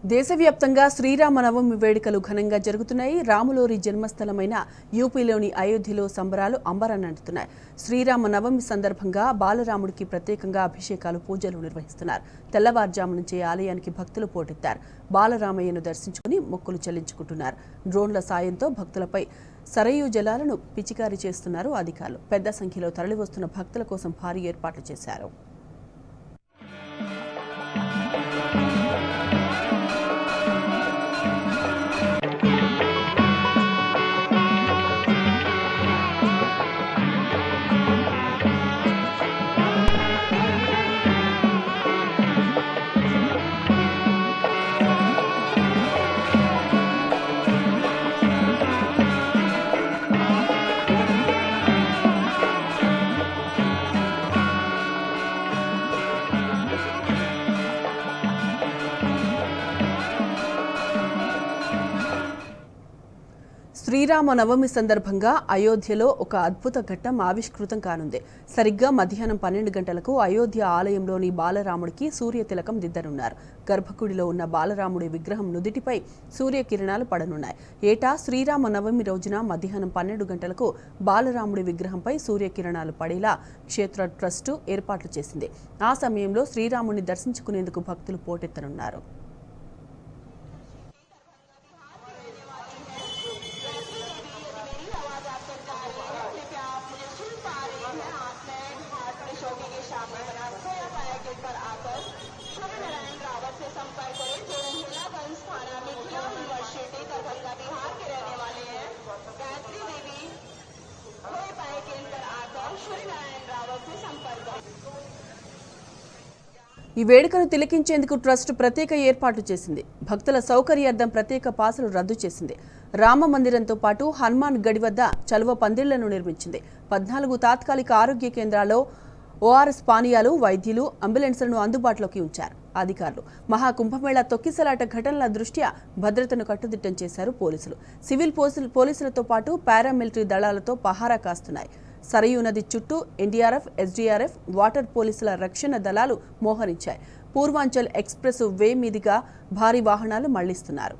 దేశవ్యాప్తంగా శ్రీరామనవమి వేడుకలు ఘనంగా జరుగుతున్నాయి. రాములోరి జన్మస్థలమైన యూపీలోని అయోధ్యలో సంబరాలు అంబరాన్నంటున్నాయి. శ్రీరామనవమి సందర్భంగా బాలరాముడికి ప్రత్యేకంగా అభిషేకాలు, పూజలు నిర్వహిస్తున్నారు. తెల్లవారుజాము నుంచే ఆలయానికి భక్తులు పోటెత్తారు. బాలరామయ్యను దర్శించుకుని మొక్కులు చెల్లించుకుంటున్నారు. డ్రోన్ల సాయంతో భక్తులపై సరయూ జలాలను పిచికారీ చేస్తున్నారు అధికారులు. పెద్ద సంఖ్యలో తరలివస్తున్న భక్తుల కోసం భారీ ఏర్పాట్లు చేశారు. శ్రీరామనవమి సందర్భంగా అయోధ్యలో ఒక అద్భుత ఘట్టం ఆవిష్కృతం కానుంది. సరిగ్గా మధ్యాహ్నం 12 గంటలకు అయోధ్య ఆలయంలోని బాలరాముడికి సూర్యతిలకం దిద్దనున్నారు. గర్భగుడిలో ఉన్న బాలరాముడి విగ్రహం నుదిటిపై సూర్యకిరణాలు పడనున్నాయి. ఏటా శ్రీరామనవమి రోజున మధ్యాహ్నం 12 గంటలకు బాలరాముడి విగ్రహంపై సూర్యకిరణాలు పడేలా క్షేత్ర ట్రస్టు ఏర్పాట్లు చేసింది. ఆ సమయంలో శ్రీరాముడిని దర్శించుకునేందుకు భక్తులు పోటెత్తనున్నారు. ఈ వేడుకను తిలకించేందుకు ట్రస్ట్ ప్రత్యేక ఏర్పాట్లు చేసింది. భక్తుల సౌకర్యార్థం ప్రత్యేక పాసులు రద్దు చేసింది. రామ మందిరంతో పాటు హనుమాన్ గడి వద్ద చలువ పందిళ్లను నిర్మించింది. 14 తాత్కాలిక ఆరోగ్య కేంద్రాల్లో ఓఆర్ఎస్ పానీయాలు, వైద్యులు, అంబులెన్స్లను అందుబాటులోకి ఉంచారు అధికారులు. మహాకుంభమేళా తొక్కిసలాట ఘటనల దృష్ట్యా భద్రతను కట్టుదిట్టం చేశారు పోలీసులు. సివిల్ పోలీసులతో పాటు పారామిలిటరీ దళాలతో పహారా కాస్తున్నాయి. సరయూ నది చుట్టూ ఎన్డీఆర్ఎఫ్, ఎస్డీఆర్ఎఫ్, వాటర్ పోలీసుల రక్షణ దళాలు మోహరించాయి. పూర్వాంచల్ ఎక్స్ప్రెస్ వే మీదుగా భారీ వాహనాలు మళ్లిస్తున్నారు.